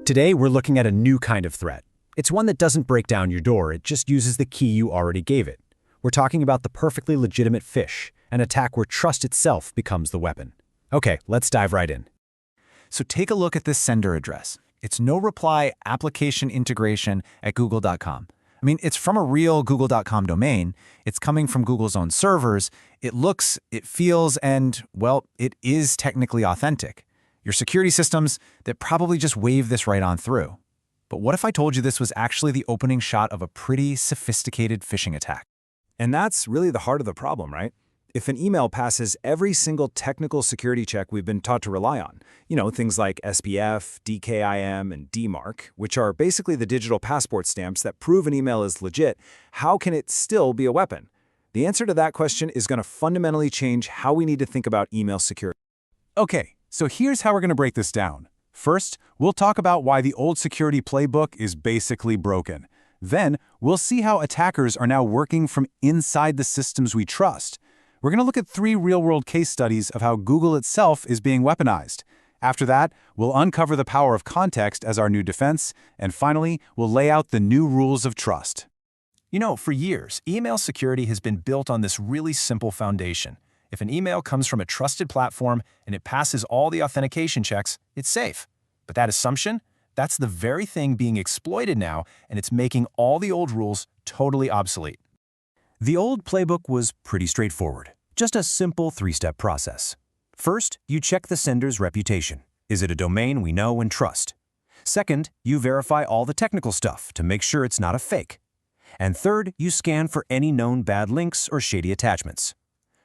Today, we're looking at a new kind of threat. It's one that doesn't break down your door, it just uses the key you already gave it. We're talking about the perfectly legitimate phish, an attack where trust itself becomes the weapon. Okay, let's dive right in. So take a look at this sender address. It's no reply application integration at google.com. I mean, it's from a real google.com domain. It's coming from Google's own servers. It looks, it feels, and, well, it is technically authentic. Your security systems that probably just wave this right on through. But what if I told you this was actually the opening shot of a pretty sophisticated phishing attack? And that's really the heart of the problem, right? If an email passes every single technical security check we've been taught to rely on, things like SPF, DKIM, and DMARC, which are basically the digital passport stamps that prove an email is legit, how can it still be a weapon? The answer to that question is going to fundamentally change how we need to think about email security. Okay, so here's how we're going to break this down. First, we'll talk about why the old security playbook is basically broken. Then, we'll see how attackers are now working from inside the systems we trust. We're going to look at 3 real-world case studies of how Google itself is being weaponized. After that, we'll uncover the power of context as our new defense, and finally, we'll lay out the new rules of trust. For years, email security has been built on this really simple foundation. If an email comes from a trusted platform and it passes all the authentication checks, it's safe. But that assumption, that's the very thing being exploited now, and it's making all the old rules totally obsolete. The old playbook was pretty straightforward, just a simple 3-step process. First, you check the sender's reputation. Is it a domain we know and trust? Second, you verify all the technical stuff to make sure it's not a fake. And third, you scan for any known bad links or shady attachments.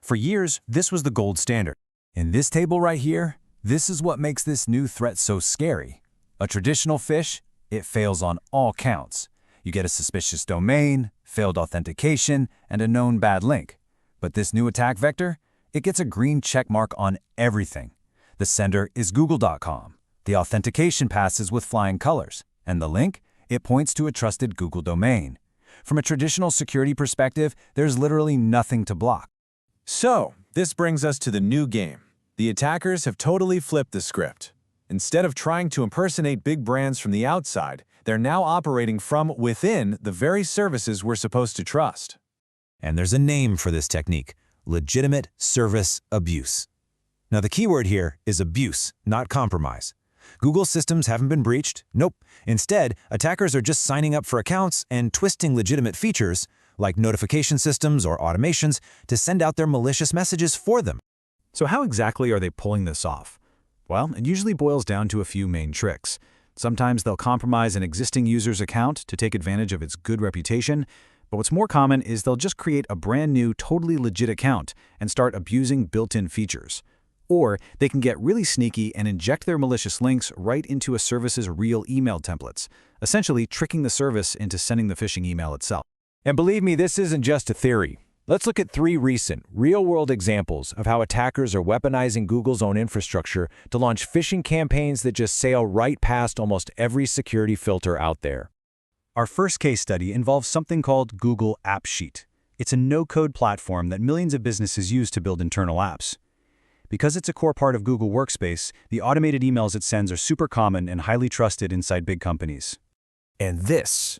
For years, this was the gold standard. In this table right here, this is what makes this new threat so scary. A traditional phish, it fails on all counts. You get a suspicious domain, failed authentication, and a known bad link. But this new attack vector, it gets a green check mark on everything. The sender is google.com. The authentication passes with flying colors. And the link, it points to a trusted Google domain. From a traditional security perspective, there's literally nothing to block. So, this brings us to the new game. The attackers have totally flipped the script. Instead of trying to impersonate big brands from the outside, they're now operating from within the very services we're supposed to trust. And there's a name for this technique: legitimate service abuse. Now, the key word here is abuse, not compromise. Google systems haven't been breached. Nope. Instead, attackers are just signing up for accounts and twisting legitimate features, like notification systems or automations, to send out their malicious messages for them. So how exactly are they pulling this off? Well, it usually boils down to a few main tricks. Sometimes they'll compromise an existing user's account to take advantage of its good reputation, but what's more common is they'll just create a brand new, totally legit account and start abusing built-in features. Or they can get really sneaky and inject their malicious links right into a service's real email templates, essentially tricking the service into sending the phishing email itself. And believe me, this isn't just a theory. Let's look at 3 recent, real-world examples of how attackers are weaponizing Google's own infrastructure to launch phishing campaigns that just sail right past almost every security filter out there. Our first case study involves something called Google AppSheet. It's a no-code platform that millions of businesses use to build internal apps. Because it's a core part of Google Workspace, the automated emails it sends are super common and highly trusted inside big companies. And this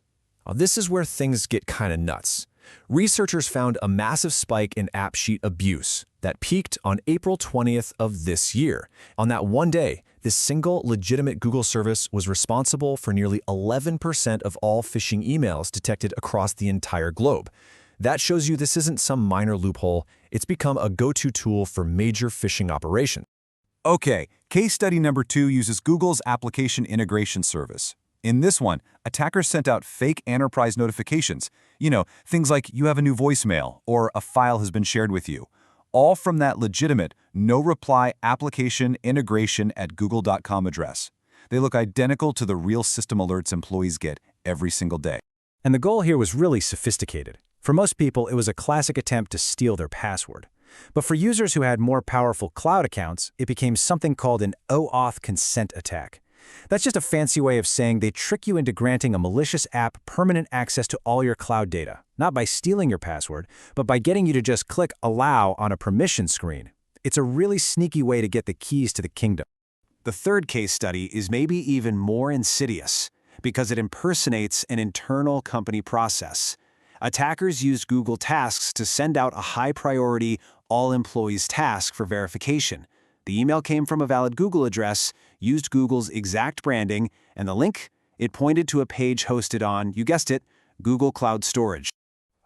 is where things get kind of nuts. Researchers found a massive spike in AppSheet abuse that peaked on April 20th of this year. On that one day, this single legitimate Google service was responsible for nearly 11% of all phishing emails detected across the entire globe. That shows you this isn't some minor loophole. It's become a go-to tool for major phishing operations. Okay, case study number 2 uses Google's application integration service. In this one, attackers sent out fake enterprise notifications. Things like you have a new voicemail or a file has been shared with you. All from that legitimate, no-reply application integration at google.com address. They look identical to the real system alerts employees get every single day. And the goal here was really sophisticated. For most people, it was a classic attempt to steal their password. But for users who had more powerful cloud accounts, it became something called an OAuth consent attack. That's just a fancy way of saying they trick you into granting a malicious app permanent access to all your cloud data, not by stealing your password, but by getting you to just click Allow on a permission screen. It's a really sneaky way to get the keys to the kingdom. The third case study is maybe even more insidious because it impersonates an internal company process. Attackers used Google Tasks to send out a high-priority all-employees task for verification. The email came from a valid Google address, used Google's exact branding, and the link, it pointed to a page hosted on, you guessed it, Google Cloud Storage.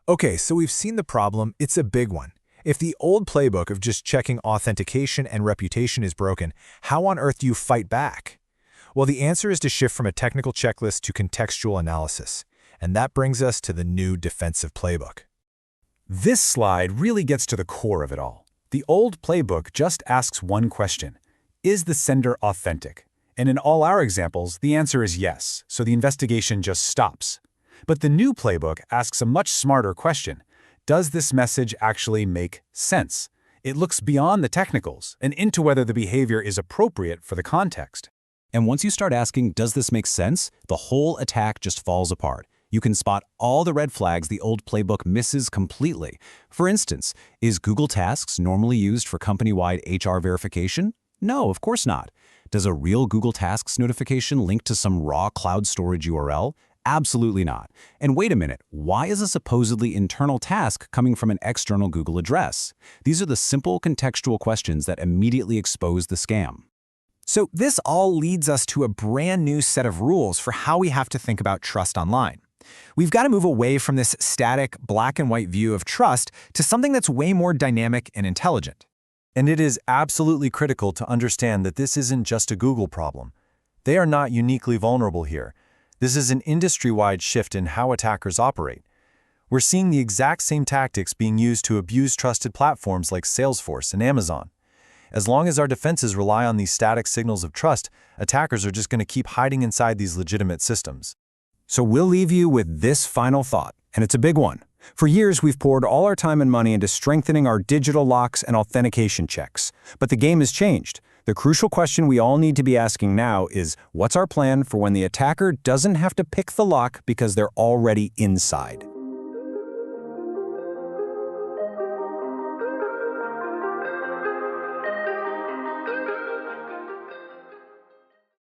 Okay, so we've seen the problem. It's a big one. If the old playbook of just checking authentication and reputation is broken, how on earth do you fight back? Well, the answer is to shift from a technical checklist to contextual analysis. And that brings us to the new defensive playbook. This slide really gets to the core of it all. The old playbook just asks one question: is the sender authentic? And in all our examples, the answer is yes, so the investigation just stops. But the new playbook asks a much smarter question: does this message actually make sense? It looks beyond the technicals and into whether the behavior is appropriate for the context. And once you start asking, does this make sense? The whole attack just falls apart. You can spot all the red flags the old playbook misses completely. For instance, is Google Tasks normally used for company-wide HR verification? No, of course not. Does a real Google Tasks notification link to some raw cloud storage URL? Absolutely not. And wait a minute, why is a supposedly internal task coming from an external Google address? These are the simple contextual questions that immediately expose the scam. So this all leads us to a brand new set of rules for how we have to think about trust online. We've got to move away from this static, black and white view of trust to something that's way more dynamic and intelligent. And it is absolutely critical to understand that this isn't just a Google problem. They are not uniquely vulnerable here. This is an industry-wide shift in how attackers operate. We're seeing the exact same tactics being used to abuse trusted platforms like Salesforce and Amazon. As long as our defenses rely on these static signals of trust, attackers are just going to keep hiding inside these legitimate systems. So we'll leave you with this final thought, and it's a big one. For years, we've poured all our time and money into strengthening our digital locks and authentication checks. But the game has changed. The crucial question we all need to be asking now is, what's our plan for when the attacker doesn't have to pick the lock because they're already inside?